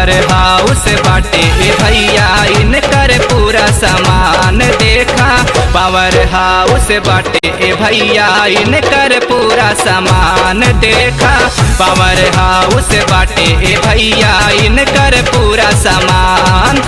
Power house बाटे ए भैया इनकर पूरा सामान देखा। पावर हाउस बाटे ए भैया इनकर पूरा सामान देखा। पावर हाउस बाटे ए भैया इनकर पूरा सामान।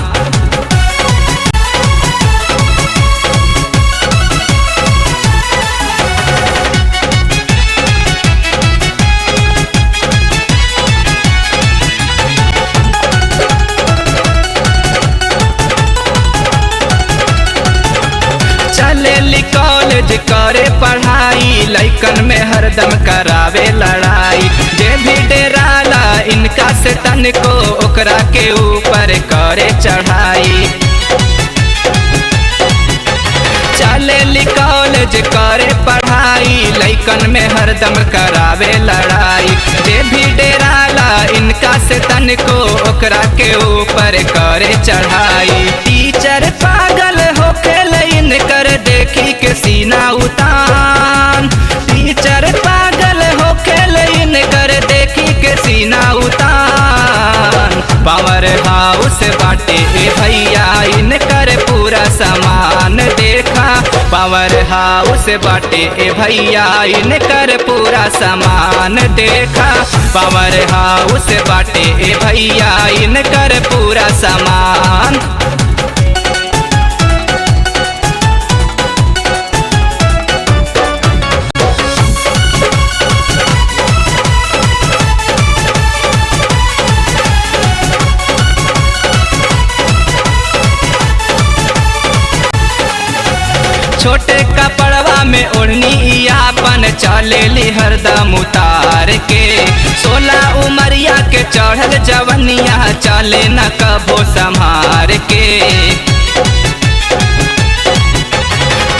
चलेली कॉलेज करे पढ़ाई, लइकन में हरदम करावे लड़ाई। जे भी डेराला इनका से तनको ओकरा के ऊपर करे चढ़ाई। चलेली कॉलेज करे पढ़ाई, लइकन में हरदम करावे लड़ाई। जे भी डेराला इनका से तनको ओकरा के ऊपर करे चढ़ाई। टीचर पागल होके इनकर देखी के सीना उतान। टीचर पागल होके इनकर देखी के सीना उतान। पावर हाउस बाटे ए भैया इनकर पूरा सामान देखा। पावर हाउस बाटे ए भैया इनकर पूरा सामान देखा। पावर हाउस बाटे ए भैया इनकर पूरा सामान। छोटे कपड़वा में ओढ़नी आपन चलेली हरदम उतार के। 16 उमरिया के चढ़ल जवनिया चले न कबो संभार के।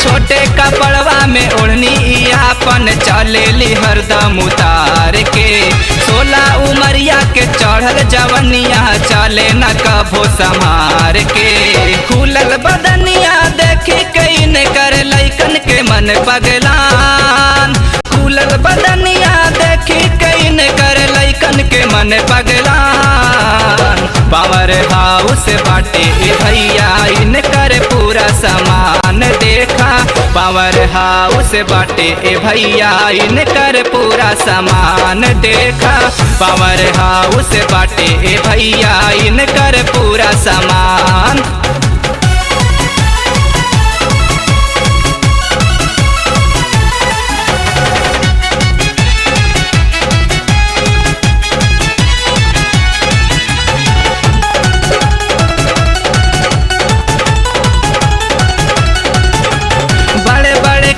छोटे कपड़वा में ओढ़नी आपन चलेली हरदम उतार के। 16 उमरिया के चढ़ल जवनिया चले न कबो संभार के। खुलल बदनिया देखी कईन कर लइकन के मन पगलान। खुलल बदनिया देखी कईन कर लइकन के मन पगलान। पावर हाउस बाटे ए भैया इनकर पूरा सामान देखा। पावर हाउस बाटे ए भैया इनकर पूरा सामान देखा। पावर हाउस बाटे ए भैया इनकर पूरा सामान।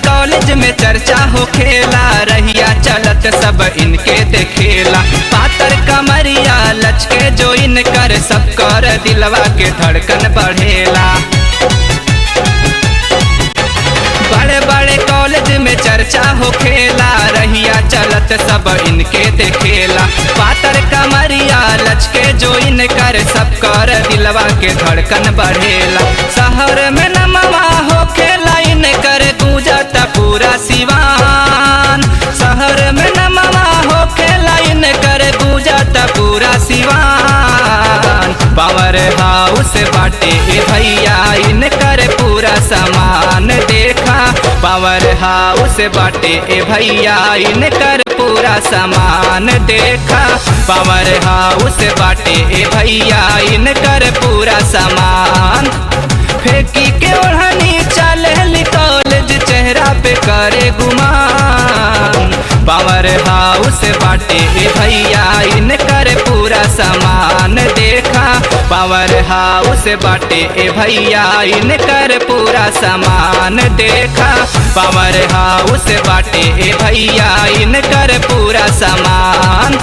कॉलेज में चर्चा हो खेला, रहिया चलत सब इनके देखेला। पातर कमरिया लचके जो इनकर सब कर दिलवा के धड़कन बढ़ेला। बड़े बड़े कॉलेज में चर्चा हो खेला, रहिया चलत सब इनके देखेला। पातर कमरिया लचके जो इनकर सब कर दिलवा के धड़कन बढ़ेला। शहर में नमवा हो खेला इनकर गूंजत पूरा सिवान। शहर में नमवा हो खेला इनकर गूंजत पूरा सिवान। पावर हाउस बाटे ए भैया इनकर पूरा सामान देखा। पावर हाउस बाटे ए भैया इनकर पूरा सामान देखा। पावर हाउस बाटे ए भैया इनकर पूरा सामान। फेंकी के ओढ़नी चलेली कॉलेज चेहरा पे करे गुमान। पावर हाउस बाटे ए भैया इनकर पूरा सामान देखा। पावर हाउस बाटे ए भैया इनकर पूरा सामान देखा। पावर हाउस बाटे ए भैया इनकर पूरा सामान।